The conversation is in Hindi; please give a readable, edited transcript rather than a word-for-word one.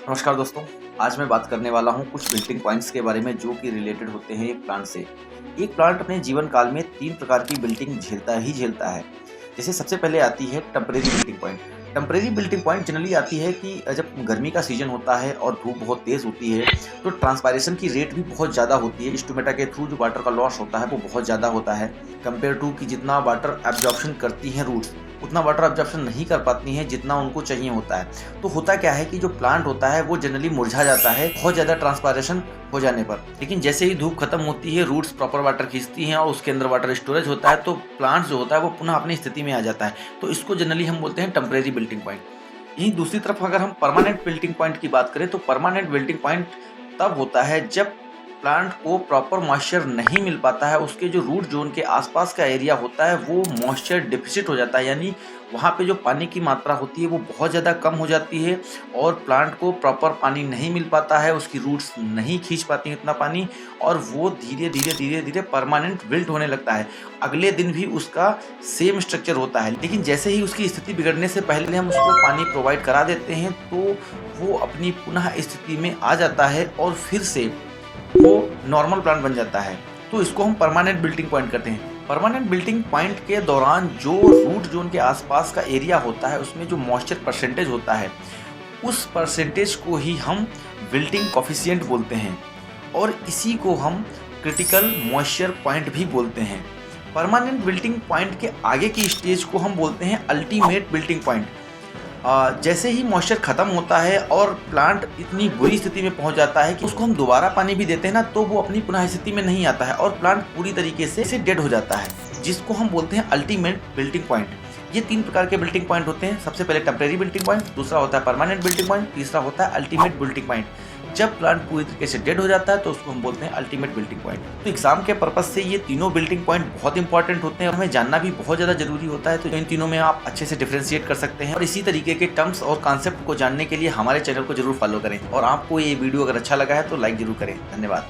नमस्कार दोस्तों। आज मैं बात करने वाला हूँ कुछ बिल्डिंग पॉइंट्स के बारे में जो कि रिलेटेड होते हैं एक प्लांट से। एक प्लांट अपने जीवन काल में 3 प्रकार की बिल्डिंग झेलता है। जैसे सबसे पहले आती है temporary building point. Temporary building point generally आती है कि जब गर्मी का सीजन होता है और धूप बहुत तेज़ होती है तो ट्रांसपायरेशन की रेट भी बहुत ज़्यादा होती है। स्टोमेटा के थ्रू जो वाटर का लॉस होता है वो बहुत ज़्यादा होता है कंपेयर टू कि जितना वाटर एब्जॉर्प्शन करती हैं रूट्स, उतना वाटर एब्जॉर्प्शन नहीं कर पाती हैं जितना उनको चाहिए होता है। तो होता क्या है कि जो प्लांट होता है वो जनरली मुरझा जाता है बहुत ज़्यादा ट्रांसपायरेशन हो जाने पर। लेकिन जैसे ही धूप खत्म होती है, रूट्स प्रॉपर वाटर खींचती हैं और उसके अंदर वाटर स्टोरेज होता है, तो प्लांट जो होता है वो पुनः अपनी स्थिति में आ जाता है। तो इसको जनरली हम बोलते हैं टेम्परेरी बिल्डिंग पॉइंट। यहीं दूसरी तरफ अगर हम परमानेंट बिल्डिंग पॉइंट की बात करें तो परमानेंट बिल्डिंग पॉइंट तब होता है जब प्लांट को प्रॉपर मॉइस्चर नहीं मिल पाता है, उसके जो रूट जोन के आसपास का एरिया होता है वो मॉइस्चर डिफिसिट हो जाता है, यानी वहाँ पे जो पानी की मात्रा होती है वो बहुत ज़्यादा कम हो जाती है और प्लांट को प्रॉपर पानी नहीं मिल पाता है, उसकी रूट्स नहीं खींच पाती इतना पानी और वो धीरे धीरे परमानेंट विल्ट होने लगता है। अगले दिन भी उसका सेम स्ट्रक्चर होता है, लेकिन जैसे ही उसकी स्थिति बिगड़ने से पहले हम उसको पानी प्रोवाइड करा देते हैं तो वो अपनी पुनः स्थिति में आ जाता है और फिर से वो नॉर्मल प्लांट बन जाता है। तो इसको हम परमानेंट बिल्डिंग पॉइंट कहते हैं। परमानेंट बिल्डिंग पॉइंट के दौरान जो रूट जोन के आसपास का एरिया होता है उसमें जो मॉइस्चर परसेंटेज होता है उस परसेंटेज को ही हम विल्टिंग कोफिशिएंट बोलते हैं और इसी को हम क्रिटिकल मॉइस्चर पॉइंट भी बोलते हैं। परमानेंट बिल्टिंग पॉइंट के आगे की स्टेज को हम बोलते हैं अल्टीमेट बिल्टिंग पॉइंट। जैसे ही मॉइस्चर ख़त्म होता है और प्लांट इतनी बुरी स्थिति में पहुंच जाता है कि उसको हम दोबारा पानी भी देते हैं ना तो वो अपनी पुनः स्थिति में नहीं आता है और प्लांट पूरी तरीके से डेड हो जाता है, जिसको हम बोलते हैं अल्टीमेट बिल्टिंग पॉइंट। ये 3 प्रकार के बिल्टिंग पॉइंट होते हैं। सबसे पहले टेम्परेरी बिल्टिंग पॉइंट, दूसरा होता है परमानेंट बिल्टिंग पॉइंट, तीसरा होता है अल्टीमेट बिल्टिंग पॉइंट। जब प्लांट पूरी तरीके से डेड हो जाता है तो उसको हम बोलते हैं अल्टीमेट बिल्टिंग पॉइंट। तो एग्जाम के पर्पज से ये तीनों बिल्डिंग पॉइंट बहुत इंपॉर्टेंट होते हैं और हमें जानना भी बहुत ज़्यादा जरूरी होता है। तो इन तीनों में आप अच्छे से डिफ्रेंशिएट कर सकते हैं और इसी तरीके के टर्म्स और कॉन्सेप्ट को जानने के लिए हमारे चैनल को जरूर फॉलो करें। और आपको ये वीडियो अगर अच्छा लगा है तो लाइक जरूर करें। धन्यवाद।